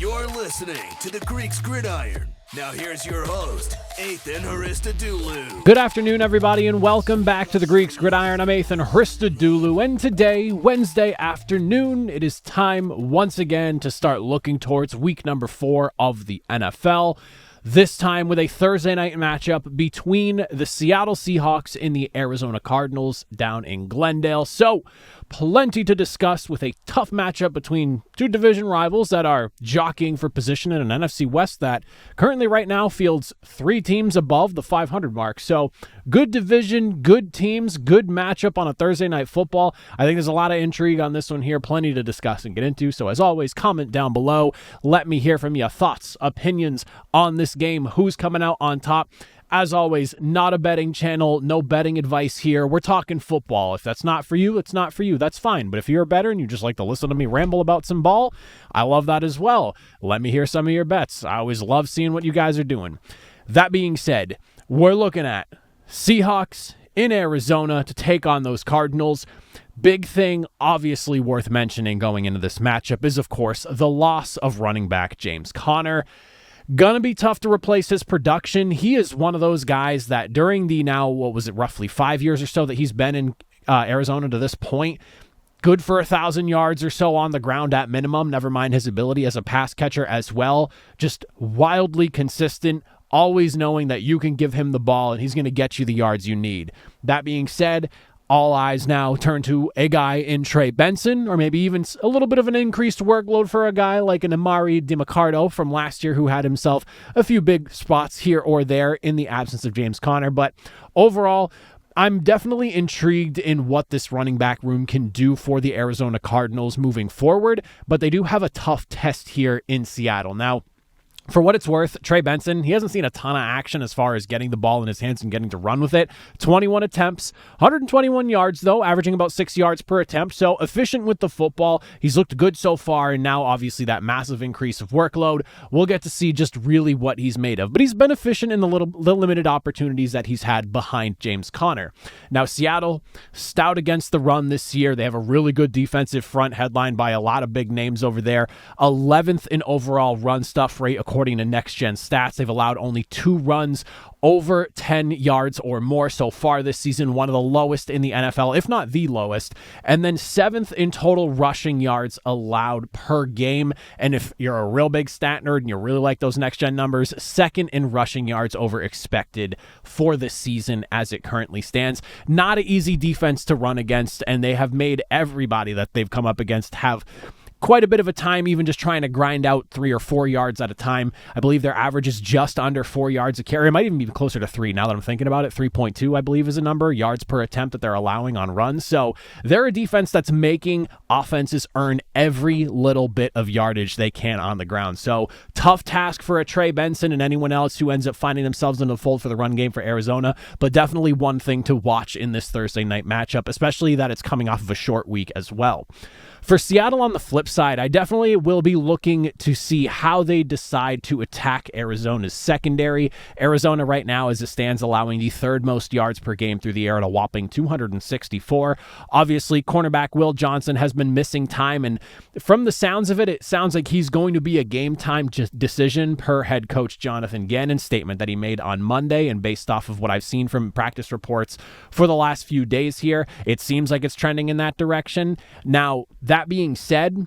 You're listening to the Greeks Gridiron. Now here's your host, Ethan Hristodoulou. Good afternoon, everybody, and welcome back to the Greeks Gridiron. I'm Ethan Hristodoulou, and today, Wednesday afternoon, it is time once again to start looking towards week number 4 of the NFL. This time with a Thursday night matchup between the Seattle Seahawks and the Arizona Cardinals down in Glendale. So, plenty to discuss with a tough matchup between two division rivals that are jockeying for position in an NFC West that currently right now fields 3 teams above the 500 mark. So, good division, good teams, good matchup on a Thursday night football. I think there's a lot of intrigue on this one here, plenty to discuss and get into. So, as always, comment down below. Let me hear from you. Thoughts, opinions on this game, who's coming out on top. As always, not a betting channel, no betting advice here. We're talking football. If that's not for you, it's not for you. That's fine. But if you're a bettor and you just like to listen to me ramble about some ball, I love that as well. Let me hear some of your bets. I always love seeing what you guys are doing. That being said, we're looking at Seahawks in Arizona to take on those Cardinals. Big thing, obviously worth mentioning going into this matchup is, of course, the loss of running back James Conner. Gonna be tough to replace his production. He is one of those guys that during the roughly 5 years or so that he's been in Arizona to this point, good for 1,000 yards or so on the ground at minimum, never mind his ability as a pass catcher as well. Just wildly consistent, always knowing that you can give him the ball and he's going to get you the yards you need. That being said, all eyes now turn to a guy in Trey Benson, or maybe even a little bit of an increased workload for a guy like an Amari DiMarcado from last year who had himself a few big spots here or there in the absence of James Conner. But overall, I'm definitely intrigued in what this running back room can do for the Arizona Cardinals moving forward, but they do have a tough test here in Seattle. Now, for what it's worth, Trey Benson, he hasn't seen a ton of action as far as getting the ball in his hands and getting to run with it. 21 attempts, 121 yards, though, averaging about 6 yards per attempt. So efficient with the football. He's looked good so far, and now obviously that massive increase of workload. We'll get to see just really what he's made of. But he's been efficient in the limited opportunities that he's had behind James Conner. Now, Seattle, stout against the run this year. They have a really good defensive front headlined by a lot of big names over there. 11th in overall run stuff rate, according to Next Gen Stats. They've allowed only 2 runs over 10 yards or more so far this season, one of the lowest in the NFL, if not the lowest. And then 7th in total rushing yards allowed per game. And if you're a real big stat nerd and you really like those Next Gen numbers, 2nd in rushing yards over expected for the season as it currently stands. Not an easy defense to run against, and they have made everybody that they've come up against have quite a bit of a time even just trying to grind out 3 or 4 yards at a time. I believe their average is just under 4 yards a carry. It might even be closer to 3 now that I'm thinking about it. 3.2, I believe, is a number, yards per attempt that they're allowing on runs. So they're a defense that's making offenses earn every little bit of yardage they can on the ground. So tough task for a Trey Benson and anyone else who ends up finding themselves in the fold for the run game for Arizona, but definitely one thing to watch in this Thursday night matchup, especially that it's coming off of a short week as well. For Seattle on the flip side, I definitely will be looking to see how they decide to attack Arizona's secondary. Arizona right now, as it stands, allowing the 3rd most yards per game through the air at a whopping 264. Obviously, cornerback Will Johnson has been missing time, and from the sounds of it, it sounds like he's going to be a game-time decision per head coach Jonathan Gannon's statement that he made on Monday, and based off of what I've seen from practice reports for the last few days here, it seems like it's trending in that direction. Now, that being said,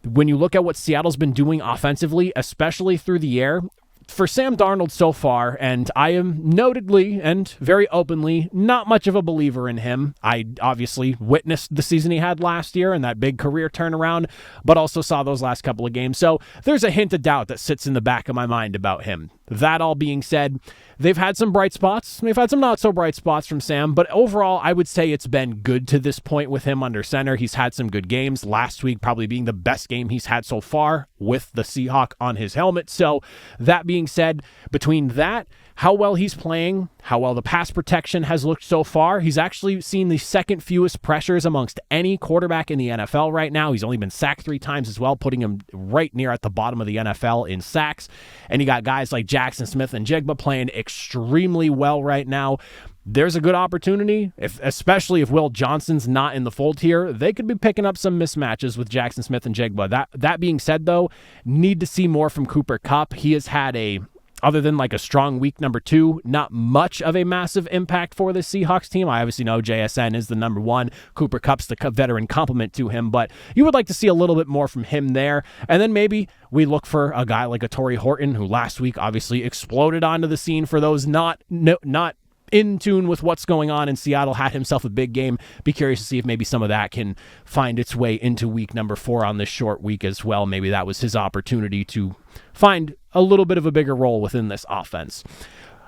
when you look at what Seattle's been doing offensively, especially through the air, for Sam Darnold so far, and I am notedly and very openly not much of a believer in him. I obviously witnessed the season he had last year and that big career turnaround, but also saw those last couple of games. So there's a hint of doubt that sits in the back of my mind about him. That all being said, they've had some bright spots. They've had some not so bright spots from Sam, but overall, I would say it's been good to this point with him under center. He's had some good games. Last week probably being the best game he's had so far with the Seahawk on his helmet. So that being said, between that, how well he's playing, how well the pass protection has looked so far, he's actually seen the 2nd fewest pressures amongst any quarterback in the NFL right now. He's only been sacked 3 times as well, putting him right near at the bottom of the NFL in sacks. And you got guys like Jackson Smith and Jigba playing extremely well right now. there's a good opportunity, especially if Will Johnson's not in the fold here, they could be picking up some mismatches with Jackson Smith and Jigba. That being said, though, need to see more from Cooper Kupp. He has had other than like a strong week number 2, not much of a massive impact for the Seahawks team. I obviously know JSN is the number 1. Cooper Kupp's the veteran complement to him, but you would like to see a little bit more from him there. And then maybe we look for a guy like a Torrey Horton, who last week obviously exploded onto the scene. For those not in tune with what's going on in Seattle, had himself a big game. Be curious to see if maybe some of that can find its way into week number 4 on this short week as well. Maybe that was his opportunity to find a little bit of a bigger role within this offense.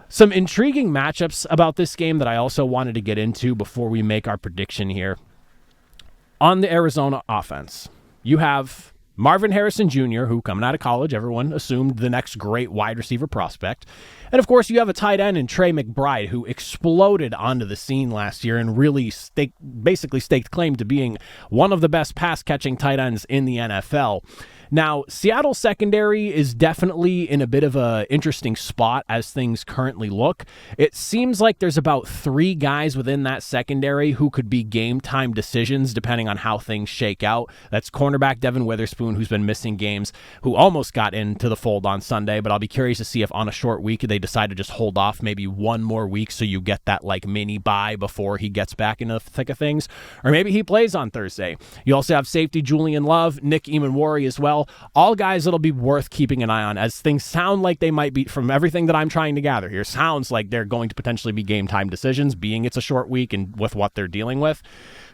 Some intriguing matchups about this game that I also wanted to get into before we make our prediction here. On the Arizona offense, you have Marvin Harrison Jr., who coming out of college, everyone assumed the next great wide receiver prospect. And of course, you have a tight end in Trey McBride, who exploded onto the scene last year and really basically staked claim to being one of the best pass-catching tight ends in the NFL. Now, Seattle's secondary is definitely in a bit of an interesting spot as things currently look. It seems like there's about 3 guys within that secondary who could be game-time decisions depending on how things shake out. That's cornerback Devin Witherspoon, who's been missing games, who almost got into the fold on Sunday, but I'll be curious to see if on a short week they decide to just hold off maybe one more week so you get that like mini bye before he gets back into the thick of things. Or maybe he plays on Thursday. You also have safety Julian Love, Nick Eamon-Worry as well. All guys that'll be worth keeping an eye on, as things sound like they might be, from everything that I'm trying to gather here, sounds like they're going to potentially be game time decisions, being it's a short week and with what they're dealing with.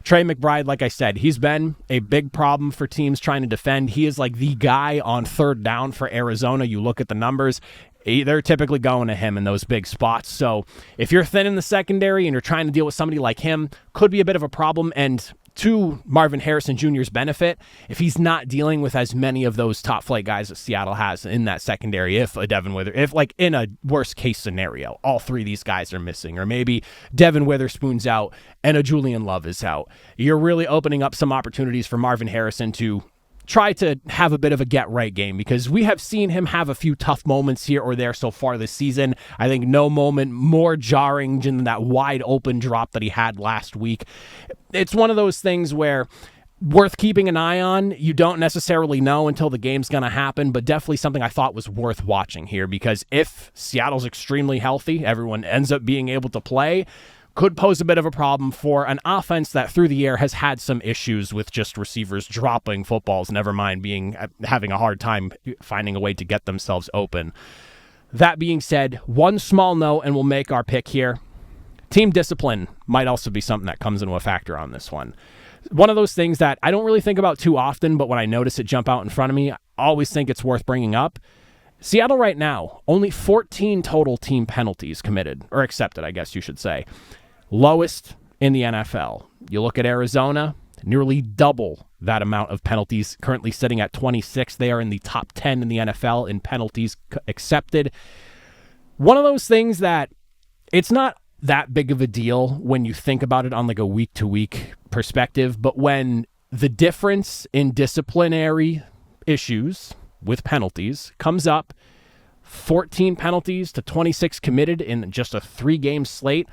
Trey McBride, like I said, he's been a big problem for teams trying to defend. He is like the guy on third down for Arizona. You look at the numbers, they're typically going to him in those big spots. So if you're thin in the secondary and you're trying to deal with somebody like him, could be a bit of a problem. And to Marvin Harrison Jr.'s benefit, if he's not dealing with as many of those top flight guys that Seattle has in that secondary, if like in a worst case scenario, all 3 of these guys are missing, or maybe Devin Witherspoon's out and a Julian Love is out, you're really opening up some opportunities for Marvin Harrison to try to have a bit of a get-right game, because we have seen him have a few tough moments here or there so far this season. I think no moment more jarring than that wide-open drop that he had last week. It's one of those things where worth keeping an eye on. You don't necessarily know until the game's going to happen, but definitely something I thought was worth watching here, because if Seattle's extremely healthy, everyone ends up being able to play, could pose a bit of a problem for an offense that through the air has had some issues with just receivers dropping footballs, never mind having a hard time finding a way to get themselves open. That being said, one small note, and we'll make our pick here. Team discipline might also be something that comes into a factor on this one. One of those things that I don't really think about too often, but when I notice it jump out in front of me, I always think it's worth bringing up. Seattle right now, only 14 total team penalties committed, or accepted, I guess you should say. Lowest in the NFL. You look at Arizona, nearly double that amount of penalties, currently sitting at 26. They are in the top 10 in the NFL in penalties accepted. One of those things that it's not that big of a deal when you think about it on like a week-to-week perspective, but when the difference in disciplinary issues with penalties comes up, 14 penalties to 26 committed in just a 3-game slate,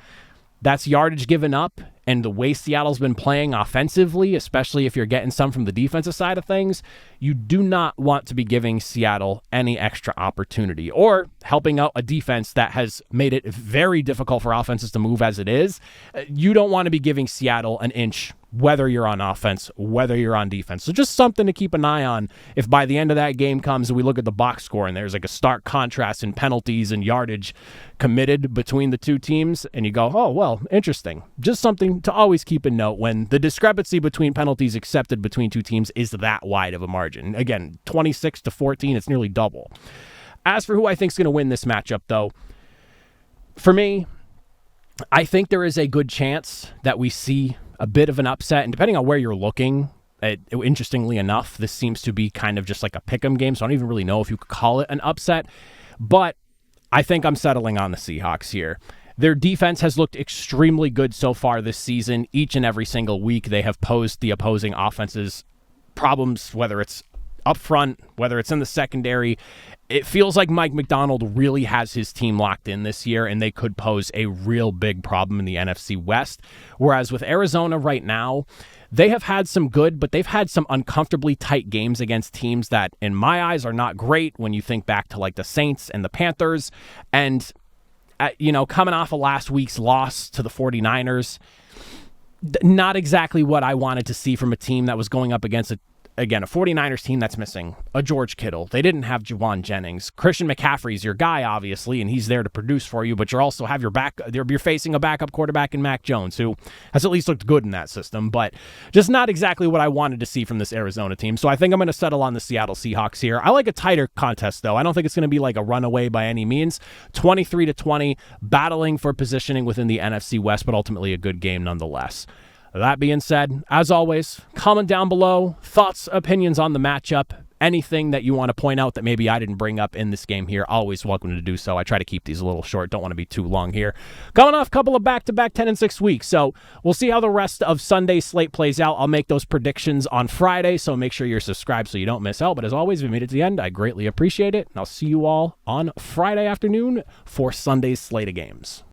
that's yardage given up, and the way Seattle's been playing offensively, especially if you're getting some from the defensive side of things, you do not want to be giving Seattle any extra opportunity or helping out a defense that has made it very difficult for offenses to move as it is. You don't want to be giving Seattle an inch, whether you're on offense, whether you're on defense. So just something to keep an eye on. If by the end of that game comes and we look at the box score and there's like a stark contrast in penalties and yardage committed between the two teams, and you go, oh, well, interesting. Just something to always keep in note when the discrepancy between penalties accepted between two teams is that wide of a margin. Again, 26 to 14, it's nearly double. As for who I think is going to win this matchup, though, for me, I think there is a good chance that we see a bit of an upset, and depending on where you're looking, interestingly enough, this seems to be kind of just like a pick'em game, so I don't even really know if you could call it an upset, but I think I'm settling on the Seahawks here. Their defense has looked extremely good so far this season. Each and every single week, they have posed the opposing offenses problems, whether it's up front, whether it's in the secondary, it feels like Mike Macdonald really has his team locked in this year, and they could pose a real big problem in the NFC West. Whereas with Arizona right now, they have had some good, but they've had some uncomfortably tight games against teams that, in my eyes, are not great when you think back to like the Saints and the Panthers. And, coming off of last week's loss to the 49ers, not exactly what I wanted to see from a team that was going up against a 49ers team that's missing a George Kittle. They didn't have Juwan Jennings. Christian McCaffrey's your guy, obviously, and he's there to produce for you, but you're also you're facing a backup quarterback in Mac Jones, who has at least looked good in that system, but just not exactly what I wanted to see from this Arizona team. So I think I'm going to settle on the Seattle Seahawks here. I like a tighter contest, though. I don't think it's going to be like a runaway by any means. 23-20, battling for positioning within the NFC West, but ultimately a good game nonetheless. That being said, as always, comment down below, thoughts, opinions on the matchup, anything that you want to point out that maybe I didn't bring up in this game here, always welcome to do so. I try to keep these a little short, don't want to be too long here. Coming off a couple of back-to-back 10-6 weeks, so we'll see how the rest of Sunday's slate plays out. I'll make those predictions on Friday, so make sure you're subscribed so you don't miss out. But as always, if you made it to the end, I greatly appreciate it, and I'll see you all on Friday afternoon for Sunday's slate of games.